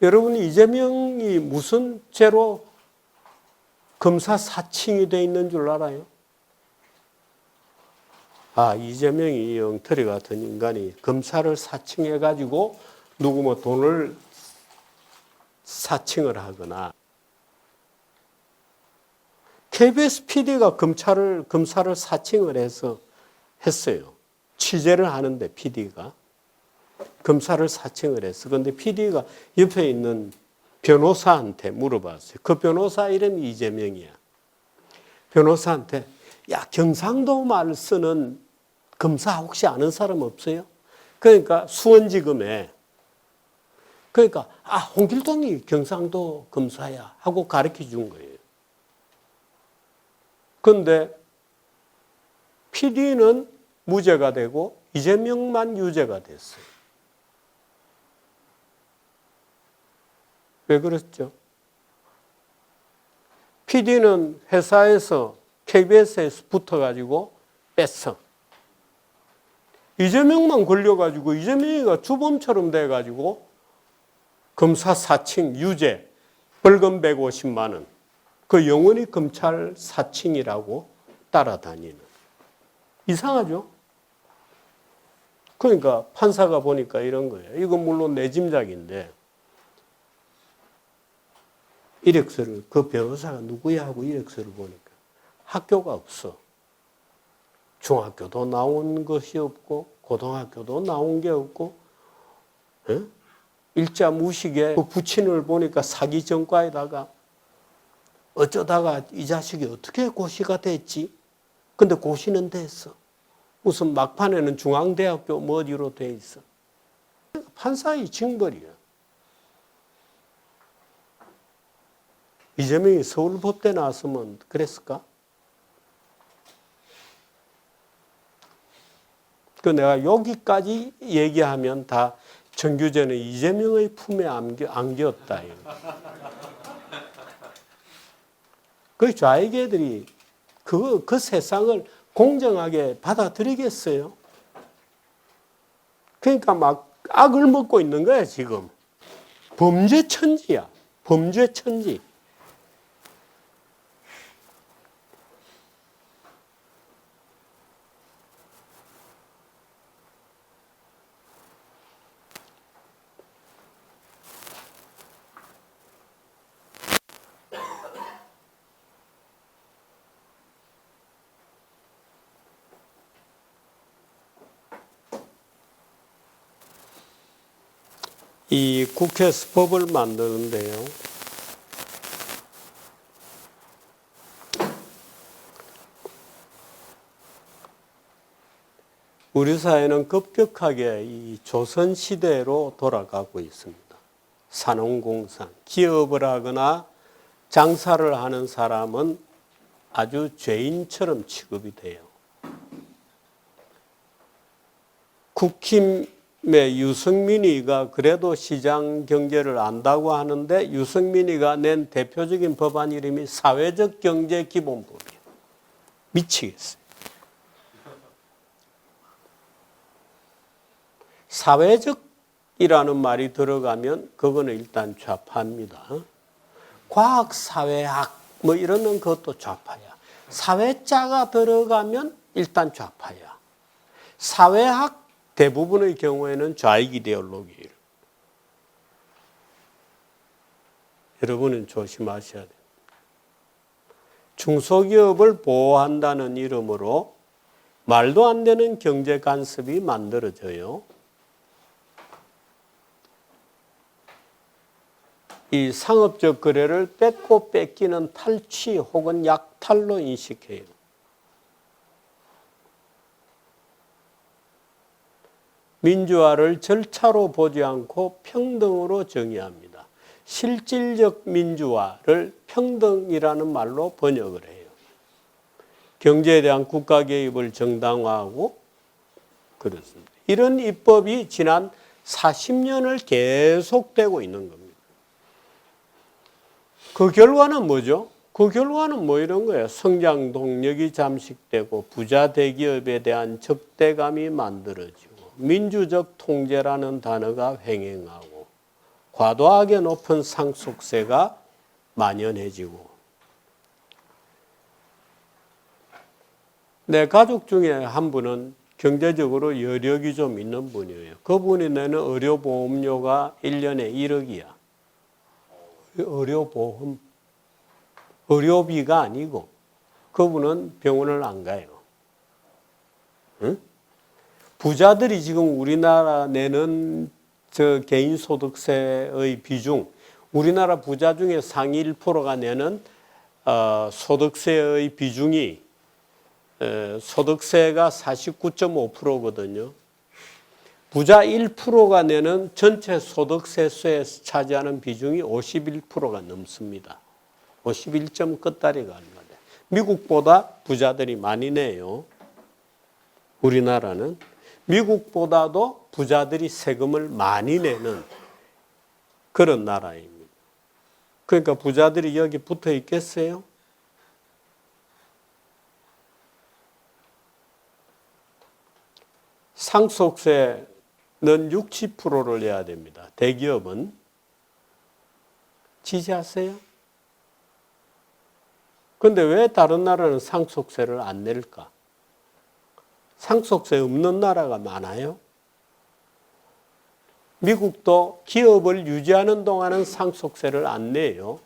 여러분, 이재명이 무슨 죄로 검사 사칭이 돼 있는 줄 알아요? 이재명이 엉터리 같은 인간이 검사를 사칭해가지고 누구 뭐 돈을 사칭을 하거나, KBS PD가 검사를 사칭을 했어요. 취재를 하는데 PD가 검사를 사칭을 했어. 그런데 PD가 옆에 있는 변호사한테 물어봤어요. 그 변호사 이름이 이재명이야. 변호사한테, 야, 경상도 말 쓰는 검사 혹시 아는 사람 없어요? 그러니까 수원지검에, 그러니까 홍길동이 경상도 검사야 하고 가르쳐 준 거예요. 그런데 PD는 무죄가 되고 이재명만 유죄가 됐어요. 왜 그렇죠? PD는 회사에서 KBS에서 붙어가지고 뺐어. 이재명만 걸려가지고 이재명이가 주범처럼 돼가지고 검사 사칭 유죄, 벌금 150만 원. 그 영원히 검찰 사칭이라고 따라다니는. 이상하죠? 그러니까 판사가 보니까 이런 거예요. 이건 물론 내 짐작인데, 이력서를, 그 변호사가 누구야 하고 이력서를 보니까 학교가 없어. 중학교도 나온 것이 없고 고등학교도 나온 게 없고, 일자 무식에 그 부친을 보니까 사기 전과에다가 어쩌다가 이 자식이 어떻게 고시가 됐지? 근데 고시는 됐어. 무슨 막판에는 중앙대학교 뭐 어디로 돼 있어. 판사의 징벌이야. 이재명이 서울법대 나왔으면 그랬을까? 내가 여기까지 얘기하면 다 정규제는 이재명의 품에 안겼다. 그 좌익애들이 그 세상을 공정하게 받아들이겠어요? 그러니까 막 악을 먹고 있는 거야, 지금. 범죄 천지야. 범죄 천지. 이 국회에서 법을 만드는데요. 우리 사회는 급격하게 이 조선시대로 돌아가고 있습니다. 산업공산, 기업을 하거나 장사를 하는 사람은 아주 죄인처럼 취급이 돼요. 국힘의 유승민이가 그래도 시장 경제를 안다고 하는데 유승민이가 낸 대표적인 법안 이름이 사회적 경제 기본법이에요. 미치겠어요. 사회적이라는 말이 들어가면 그거는 일단 좌파입니다. 과학사회학 뭐 이러면 그것도 좌파야. 사회자가 들어가면 일단 좌파야. 사회학 대부분의 경우에는 좌익 이데올로기예요. 여러분은 조심하셔야 돼요. 중소기업을 보호한다는 이름으로 말도 안 되는 경제 간섭이 만들어져요. 이 상업적 거래를 뺏고 뺏기는 탈취 혹은 약탈로 인식해요. 민주화를 절차로 보지 않고 평등으로 정의합니다. 실질적 민주화를 평등이라는 말로 번역을 해요. 경제에 대한 국가 개입을 정당화하고 그렇습니다. 이런 입법이 지난 40년을 계속되고 있는 겁니다. 그 결과는 뭐죠? 그 결과는 뭐 이런 거예요. 성장 동력이 잠식되고 부자 대기업에 대한 적대감이 만들어지고 민주적 통제라는 단어가 횡행하고 과도하게 높은 상속세가 만연해지고, 내 가족 중에 한 분은 경제적으로 여력이 좀 있는 분이에요. 그분이 내는 의료보험료가 1년에 1억이야. 의료보험, 의료비가 아니고 그분은 병원을 안 가요. 응? 부자들이 지금 우리나라 내는 저 개인소득세의 비중, 우리나라 부자 중에 상위 1%가 내는 소득세의 비중이 소득세가 49.5%거든요. 부자 1%가 내는 전체 소득세에서 차지하는 비중이 51%가 넘습니다. 51점 끝다리가 얼마 돼. 미국보다 부자들이 많이 내요. 우리나라는 미국보다도 부자들이 세금을 많이 내는 그런 나라입니다. 그러니까 부자들이 여기 붙어 있겠어요? 상속세는 60%를 내야 됩니다. 대기업은. 지지하세요? 그런데 왜 다른 나라는 상속세를 안 낼까? 상속세 없는 나라가 많아요. 미국도 기업을 유지하는 동안은 상속세를 안 내요.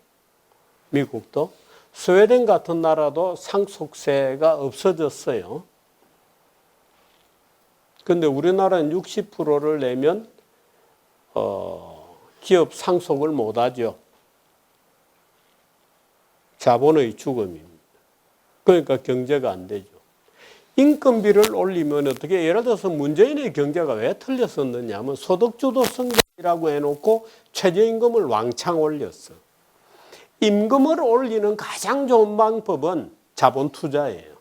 미국도. 스웨덴 같은 나라도 상속세가 없어졌어요. 그런데 우리나라는 60%를 내면 기업 상속을 못하죠. 자본의 죽음입니다. 그러니까 경제가 안 되죠. 인건비를 올리면 어떻게, 예를 들어서 문재인의 경제가 왜 틀렸었느냐 하면 소득주도 성장이라고 해놓고 최저임금을 왕창 올렸어. 임금을 올리는 가장 좋은 방법은 자본 투자예요.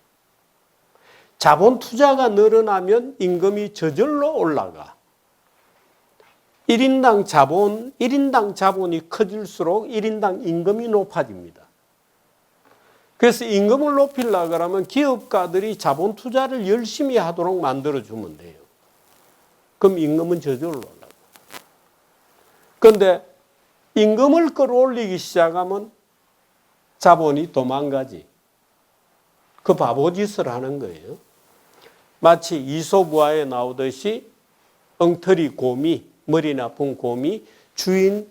자본 투자가 늘어나면 임금이 저절로 올라가. 1인당 자본이 커질수록 1인당 임금이 높아집니다. 그래서 임금을 높이려고 그러면 기업가들이 자본 투자를 열심히 하도록 만들어주면 돼요. 그럼 임금은 저절로 올라가. 그런데 임금을 끌어올리기 시작하면 자본이 도망가지. 그 바보짓을 하는 거예요. 마치 이솝우화에 나오듯이 엉터리 곰이, 머리 나쁜 곰이 주인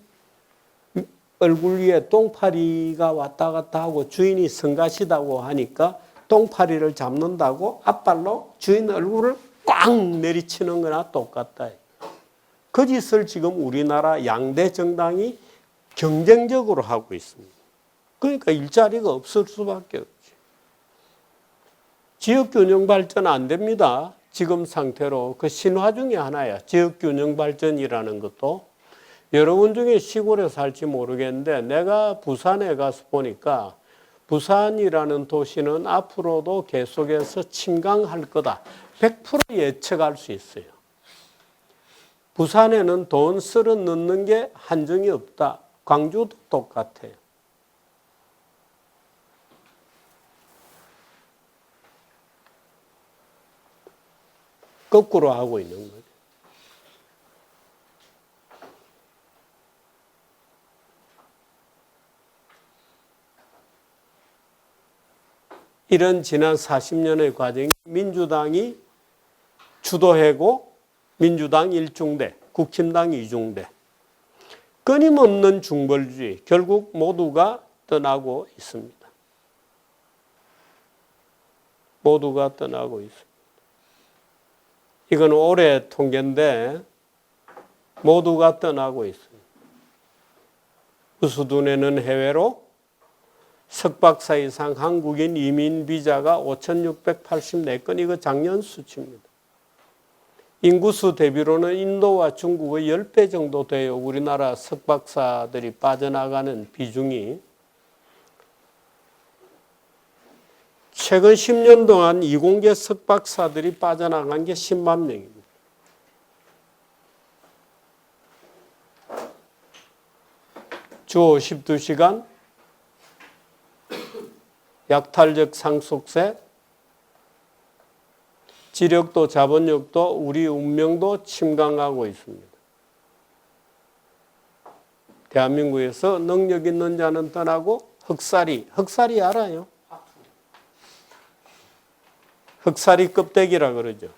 얼굴 위에 똥파리가 왔다 갔다 하고 주인이 성가시다고 하니까 똥파리를 잡는다고 앞발로 주인 얼굴을 꽉 내리치는 거나 똑같다. 그 짓을 지금 우리나라 양대 정당이 경쟁적으로 하고 있습니다. 그러니까 일자리가 없을 수밖에 없지. 지역균형 발전 안 됩니다. 지금 상태로. 그 신화 중에 하나야. 지역균형 발전이라는 것도. 여러분 중에 시골에 살지 모르겠는데 내가 부산에 가서 보니까 부산이라는 도시는 앞으로도 계속해서 침강할 거다. 100% 예측할 수 있어요. 부산에는 돈 쓸어 넣는 게 한정이 없다. 광주도 똑같아요. 거꾸로 하고 있는 거죠. 이런 지난 40년의 과정이 민주당이 주도하고 민주당 1중대, 국힘당 2중대. 끊임없는 중벌주의, 결국 모두가 떠나고 있습니다. 모두가 떠나고 있습니다. 이건 올해 통계인데 모두가 떠나고 있습니다. 우수둔에는 해외로 석박사 이상 한국인 이민 비자가 5,684건, 이거 작년 수치입니다. 인구수 대비로는 인도와 중국의 10배 정도 돼요. 우리나라 석박사들이 빠져나가는 비중이. 최근 10년 동안 이공계 석박사들이 빠져나간 게 10만 명입니다. 주 52시간, 약탈적 상속세, 지력도 자본력도 우리 운명도 침강하고 있습니다. 대한민국에서 능력 있는 자는 떠나고 흑살이 알아요? 흑살이 껍데기라 그러죠.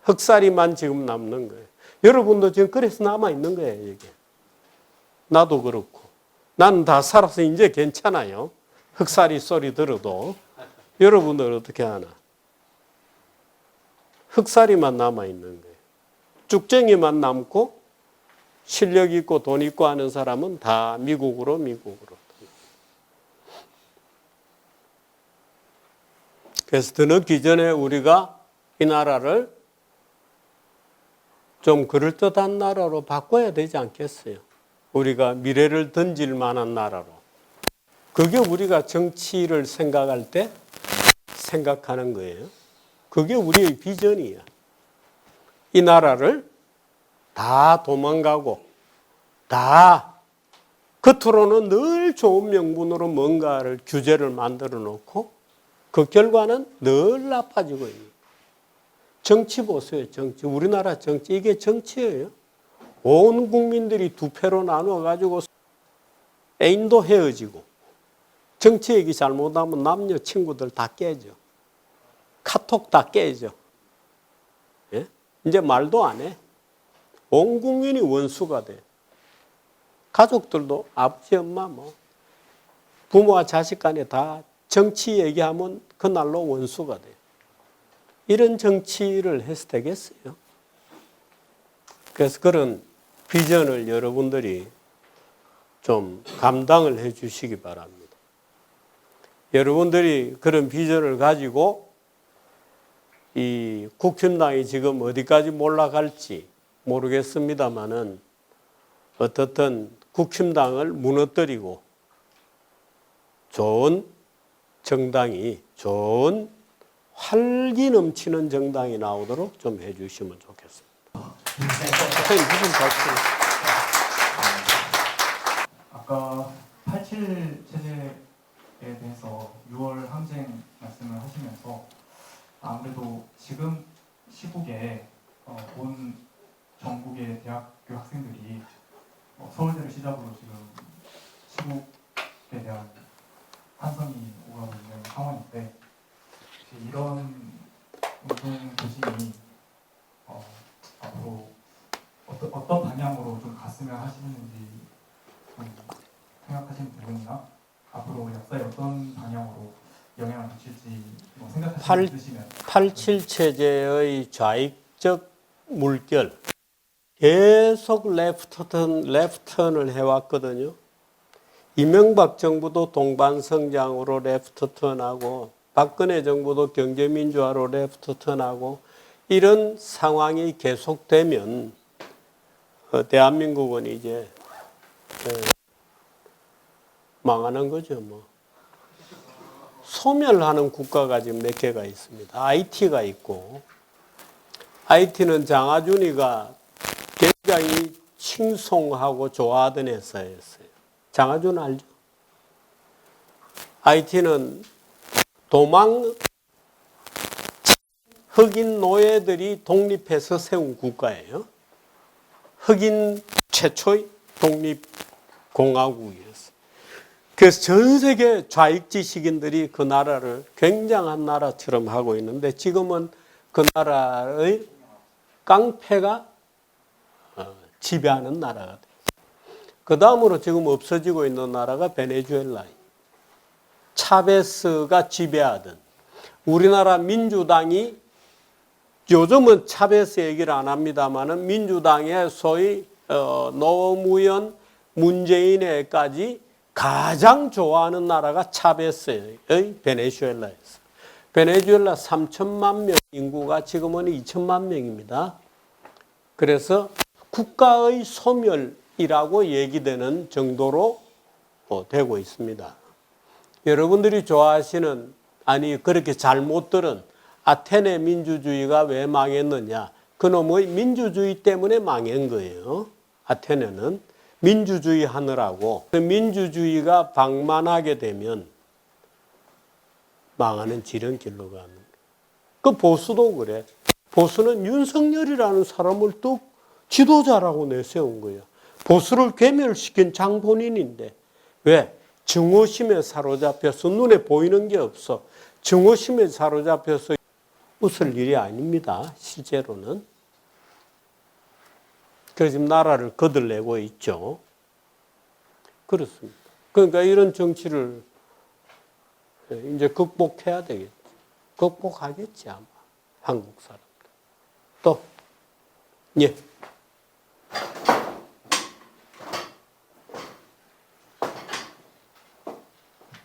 흑살이만 지금 남는 거예요. 여러분도 지금 그래서 남아있는 거예요, 이게. 나도 그렇고. 나는 다 살아서 이제 괜찮아요. 흑살이 소리 들어도. 여러분들 어떻게 하나? 흑살이만 남아있는 거예요. 쭉쟁이만 남고 실력 있고 돈 있고 하는 사람은 다 미국으로. 그래서 더 늦기 전에 우리가 이 나라를 좀 그럴듯한 나라로 바꿔야 되지 않겠어요? 우리가 미래를 던질 만한 나라로. 그게 우리가 정치를 생각할 때 생각하는 거예요. 그게 우리의 비전이야. 이 나라를 다 도망가고 다 겉으로는 늘 좋은 명분으로 뭔가를 규제를 만들어 놓고 그 결과는 늘 나빠지고 있는. 정치 보세요. 정치. 우리나라 정치. 이게 정치예요. 온 국민들이 두 패로 나누어가지고 애인도 헤어지고 정치 얘기 잘못하면 남녀 친구들 다 깨져. 카톡 다 깨져. 예? 이제 말도 안 해. 온 국민이 원수가 돼. 가족들도 아버지, 엄마, 부모와 자식 간에 다 정치 얘기하면 그날로 원수가 돼. 이런 정치를 해서 되겠어요? 그래서 그런 비전을 여러분들이 좀 감당을 해 주시기 바랍니다. 여러분들이 그런 비전을 가지고 이 국힘당이 지금 어디까지 몰아갈지 모르겠습니다만은 어떻든 국힘당을 무너뜨리고 좋은 정당이, 좋은 활기 넘치는 정당이 나오도록 좀 해주시면 좋겠습니다. 선생님 무슨 박수? 아까 87 체제에 대해서 6월 항쟁 말씀을 하시면서 아무래도 지금 시국에 온 전국의 대학교 학생들이 서울대를 시작으로 지금 시국에 대한 환성이 오가고 있는 상황인데 이런 운동 도심이 앞으로 어떤 방향으로 좀 갔으면 하시는지 좀 생각하시는 부분이나 앞으로 역사에 어떤 방향으로 영향을 미칠지 생각하시는 게 있으시면 87 체제의 좌익적 물결 계속 레프트턴을 해왔거든요. 이명박 정부도 동반성장으로 레프트턴하고 박근혜 정부도 경제민주화로 레프트턴하고 이런 상황이 계속되면 대한민국은 이제 망하는 거죠. 소멸하는 국가가 지금 몇 개가 있습니다. IT가 있고 IT는 장하준이가 굉장히 칭송하고 좋아하던 회사였어요. 장하준 알죠? IT는 흑인 노예들이 독립해서 세운 국가예요. 흑인 최초의 독립공화국이었어요. 그래서 전 세계 좌익 지식인들이 그 나라를 굉장한 나라처럼 하고 있는데 지금은 그 나라의 깡패가 지배하는 나라가 돼요. 그 다음으로 지금 없어지고 있는 나라가 베네수엘라예요. 차베스가 지배하던 우리나라 민주당이 요즘은 차베스 얘기를 안 합니다만은 민주당의 소위 노무현 문재인에까지 가장 좋아하는 나라가 차베스의 베네수엘라였어요. 베네수엘라 3천만 명 인구가 지금은 2천만 명입니다. 그래서 국가의 소멸이라고 얘기되는 정도로 되고 있습니다. 여러분들이 좋아하시는 그렇게 잘못 들은 아테네 민주주의가 왜 망했느냐? 그놈의 민주주의 때문에 망한 거예요. 아테네는 민주주의 하느라고 그 민주주의가 방만하게 되면 망하는 지름길로 가는 거예요. 그 보수도 그래. 보수는 윤석열이라는 사람을 또 지도자라고 내세운 거예요. 보수를 괴멸시킨 장본인인데 왜? 증오심에 사로잡혀서 눈에 보이는 게 없어. 증오심에 사로잡혀서 웃을 일이 아닙니다. 실제로는. 그래서 지금 나라를 거들내고 있죠. 그렇습니다. 그러니까 이런 정치를 이제 극복해야 되겠지. 극복하겠지 아마 한국 사람들. 또 예.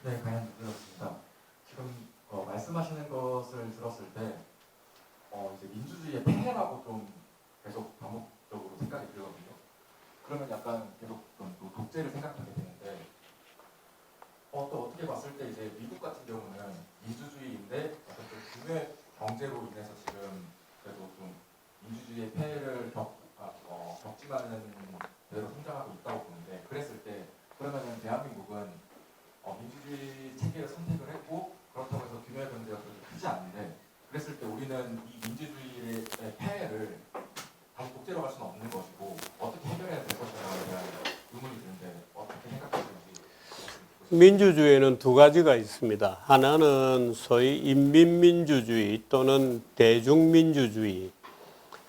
네, 강연 들었습니다. 지금 말씀하시는 것을 들었을 때 이제 민주주의의 폐해라고 좀 계속 반복적으로 생각이 들거든요. 그러면 약간 계속 좀 독재를 생각하게 되는데 또 어떻게 봤을 때 이제 미국 같은 경우는 민주주의인데 어떤 좀 국내 경제로 인해서 지금 그래도 좀 민주주의의 폐해를 겪지만은 그대로 성장하고 있다고 보는데 그랬을 때 그러면은 대한민국은 민주주의 체계를 선택을 했고 그렇다고 해서 규모의 경제가 그렇게 크지 않은데 그랬을 때 우리는 이 민주주의의 폐해를 다시 독재로 갈 수는 없는 것이고 어떻게 해결해야 될 것인가에 대한 의문이 드는데 어떻게 생각하시는지. 민주주의에는 두 가지가 있습니다. 하나는 소위 인민민주주의 또는 대중민주주의,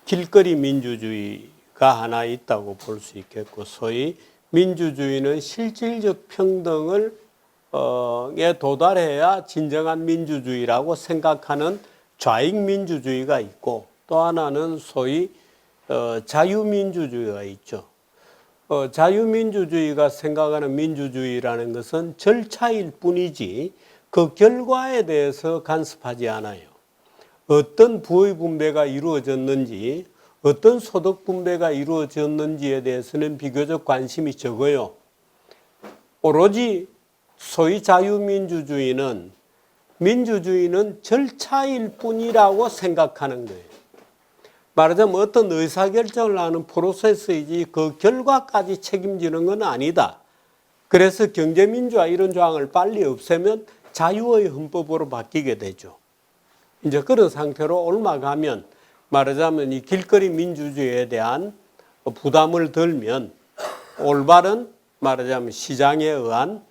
길거리 민주주의가 하나 있다고 볼 수 있겠고 소위 민주주의는 실질적 평등을 에 도달해야 진정한 민주주의라고 생각하는 좌익민주주의가 있고 또 하나는 소위 자유민주주의가 있죠. 자유민주주의가 생각하는 민주주의라는 것은 절차일 뿐이지 그 결과에 대해서 간섭하지 않아요. 어떤 부의 분배가 이루어졌는지 어떤 소득 분배가 이루어졌는지에 대해서는 비교적 관심이 적어요. 오로지 소위 자유민주주의는 민주주의는 절차일 뿐이라고 생각하는 거예요. 말하자면 어떤 의사결정을 하는 프로세스이지 그 결과까지 책임지는 건 아니다. 그래서 경제민주화 이런 조항을 빨리 없애면 자유의 헌법으로 바뀌게 되죠. 이제 그런 상태로 옮아가면 말하자면 이 길거리 민주주의에 대한 부담을 덜면 올바른 말하자면 시장에 의한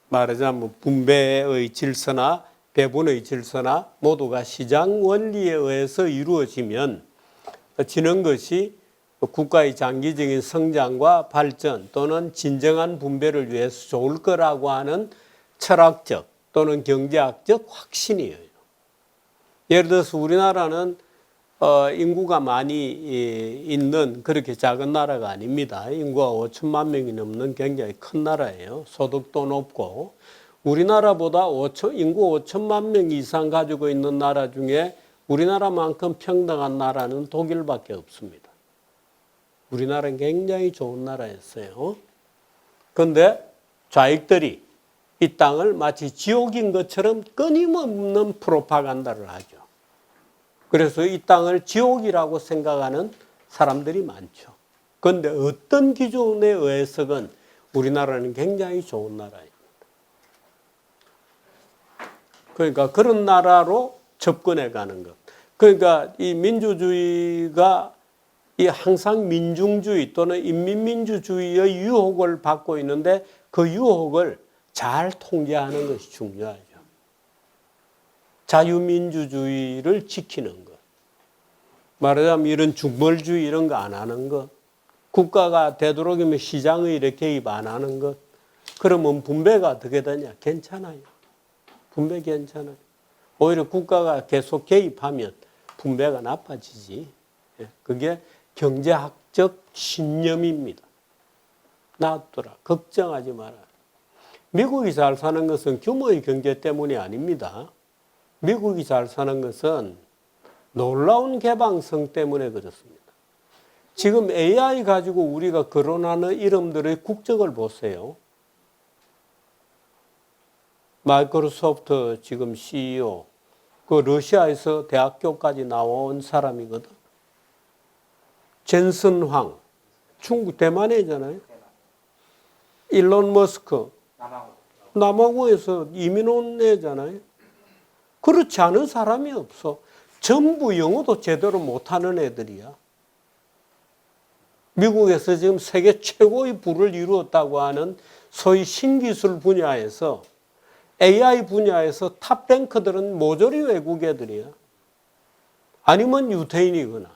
말하자면 분배의 질서나 배분의 질서나 모두가 시장 원리에 의해서 이루어지면 지는 것이 국가의 장기적인 성장과 발전 또는 진정한 분배를 위해서 좋을 거라고 하는 철학적 또는 경제학적 확신이에요. 예를 들어서 우리나라는 인구가 많이 있는 그렇게 작은 나라가 아닙니다. 인구가 5천만 명이 넘는 굉장히 큰 나라예요. 소득도 높고 우리나라보다 인구 5천만 명 이상 가지고 있는 나라 중에 우리나라만큼 평등한 나라는 독일밖에 없습니다. 우리나라는 굉장히 좋은 나라였어요. 그런데 좌익들이 이 땅을 마치 지옥인 것처럼 끊임없는 프로파간다를 하죠. 그래서 이 땅을 지옥이라고 생각하는 사람들이 많죠. 그런데 어떤 기준에 의해서건 우리나라는 굉장히 좋은 나라입니다. 그러니까 그런 나라로 접근해 가는 것. 그러니까 이 민주주의가 이 항상 민중주의 또는 인민민주주의의 유혹을 받고 있는데 그 유혹을 잘 통제하는 것이 중요하죠. 자유민주주의를 지키는 것. 말하자면 이런 중벌주의 이런 거 안 하는 것. 국가가 되도록이면 시장의 이렇게 개입 안 하는 것. 그러면 분배가 어떻게 되냐? 괜찮아요. 분배 괜찮아요. 오히려 국가가 계속 개입하면 분배가 나빠지지. 그게 경제학적 신념입니다. 놔두라. 걱정하지 마라. 미국이 잘 사는 것은 규모의 경제 때문이 아닙니다. 미국이 잘 사는 것은 놀라운 개방성 때문에 그렇습니다. 지금 AI 가지고 우리가 거론하는 이름들의 국적을 보세요. 마이크로소프트 지금 CEO, 그 러시아에서 대학교까지 나온 사람이거든. 젠슨 황, 중국 대만이잖아요. 일론 머스크, 남아공에서 이민 온 애잖아요. 그렇지 않은 사람이 없어. 전부 영어도 제대로 못하는 애들이야. 미국에서 지금 세계 최고의 부를 이루었다고 하는 소위 신기술 분야에서 AI 분야에서 탑랭커들은 모조리 외국 애들이야. 아니면 유태인이거나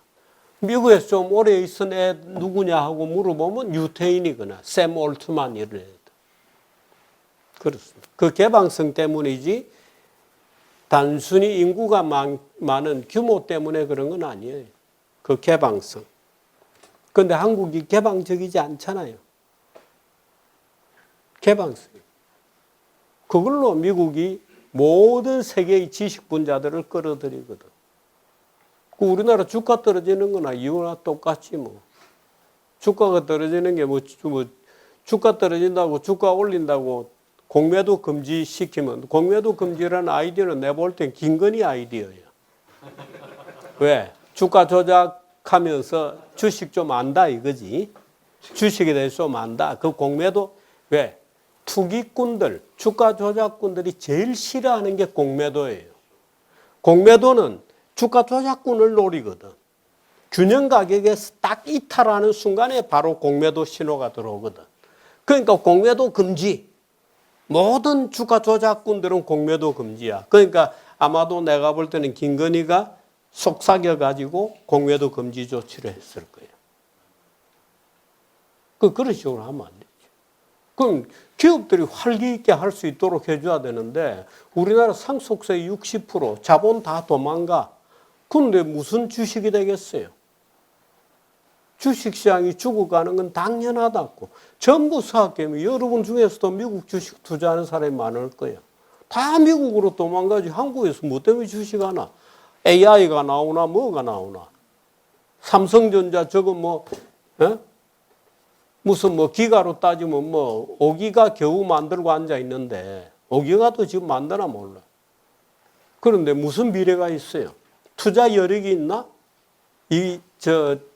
미국에서 좀 오래 있은 애 누구냐 하고 물어보면 유태인이거나 샘 올트만 이런 애들. 그렇습니다. 그 개방성 때문이지 단순히 인구가 많은 규모 때문에 그런 건 아니에요. 그 개방성. 그런데 한국이 개방적이지 않잖아요. 개방성. 그걸로 미국이 모든 세계의 지식 분자들을 끌어들이거든. 그 우리나라 주가 떨어지는 거나 이거나 똑같지 뭐. 주가가 떨어지는 게 뭐 주가 떨어진다고 주가 올린다고 공매도 금지시키면 공매도 금지라는 아이디어는 내가 볼 땐 김건희 아이디어예요. 왜? 주가 조작하면서 주식 좀 안다 이거지. 주식에 대해서 좀 안다. 그 공매도 왜? 투기꾼들, 주가 조작꾼들이 제일 싫어하는 게 공매도예요. 공매도는 주가 조작꾼을 노리거든. 균형 가격에서 딱 이탈하는 순간에 바로 공매도 신호가 들어오거든. 그러니까 공매도 금지. 모든 주가 조작꾼들은 공매도 금지야. 그러니까 아마도 내가 볼 때는 김건희가 속삭여가지고 공매도 금지 조치를 했을 거예요. 그런 식으로 하면 안 되죠. 그럼 기업들이 활기 있게 할 수 있도록 해줘야 되는데 우리나라 상속세 60% 자본 다 도망가. 그런데 무슨 주식이 되겠어요? 주식시장이 죽어가는 건 당연하다고. 전부 사학개미 여러분 중에서도 미국 주식 투자하는 사람이 많을 거예요. 다 미국으로 도망가지 한국에서 뭐 때문에 주식 하나? AI가 나오나 뭐가 나오나? 삼성전자 저거 뭐 무슨 뭐 기가로 따지면 뭐 5기가 겨우 만들고 앉아 있는데 5기가도 지금 만드나 몰라. 그런데 무슨 미래가 있어요? 투자 여력이 있나?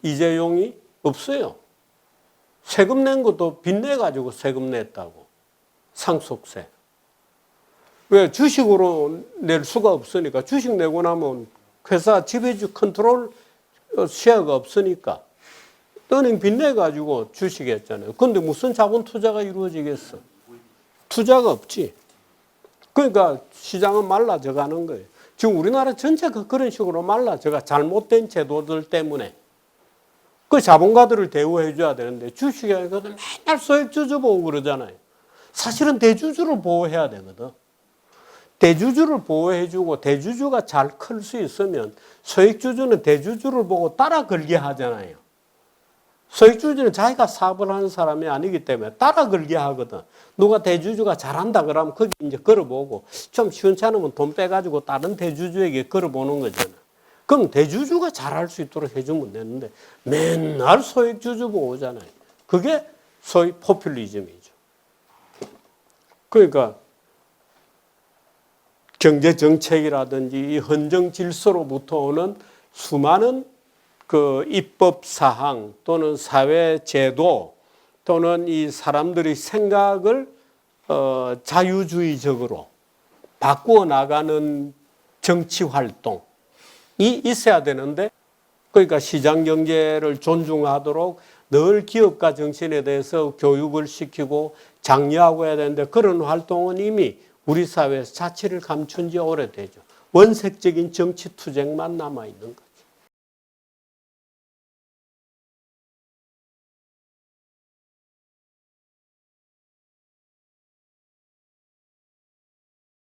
이재용이 없어요. 세금 낸 것도 빚내 가지고 세금 냈다고. 상속세. 왜? 주식으로 낼 수가 없으니까. 주식 내고 나면 회사 지배주 컨트롤 쉐어가 없으니까. 은행 빚내 가지고 주식했잖아요. 그런데 무슨 자본 투자가 이루어지겠어? 투자가 없지. 그러니까 시장은 말라져 가는 거예요. 지금 우리나라 전체가 그런 식으로 말라져가 잘못된 제도들 때문에 그 자본가들을 대우해 줘야 되는데 주식에 가서 맨날 소액주주 보고 그러잖아요. 사실은 대주주를 보호해야 되거든. 대주주를 보호해 주고 대주주가 잘 클 수 있으면 소액주주는 대주주를 보고 따라 걸게 하잖아요. 소액주주는 자기가 사업을 하는 사람이 아니기 때문에 따라 걸게 하거든. 누가 대주주가 잘한다 그러면 거기 이제 걸어보고 좀 시원찮으면 돈 빼가지고 다른 대주주에게 걸어보는 거잖아. 그럼 대주주가 잘할 수 있도록 해주면 되는데 맨날 소액주주 보호잖아요. 그게 소위 포퓰리즘이죠. 그러니까 경제정책이라든지 헌정 질서로부터 오는 수많은 그 입법 사항 또는 사회 제도 또는 이 사람들의 생각을 자유주의적으로 바꾸어 나가는 정치 활동이 있어야 되는데 그러니까 시장 경제를 존중하도록 늘 기업가 정신에 대해서 교육을 시키고 장려하고 해야 되는데 그런 활동은 이미 우리 사회에서 자취를 감춘 지 오래되죠. 원색적인 정치 투쟁만 남아 있는 거죠.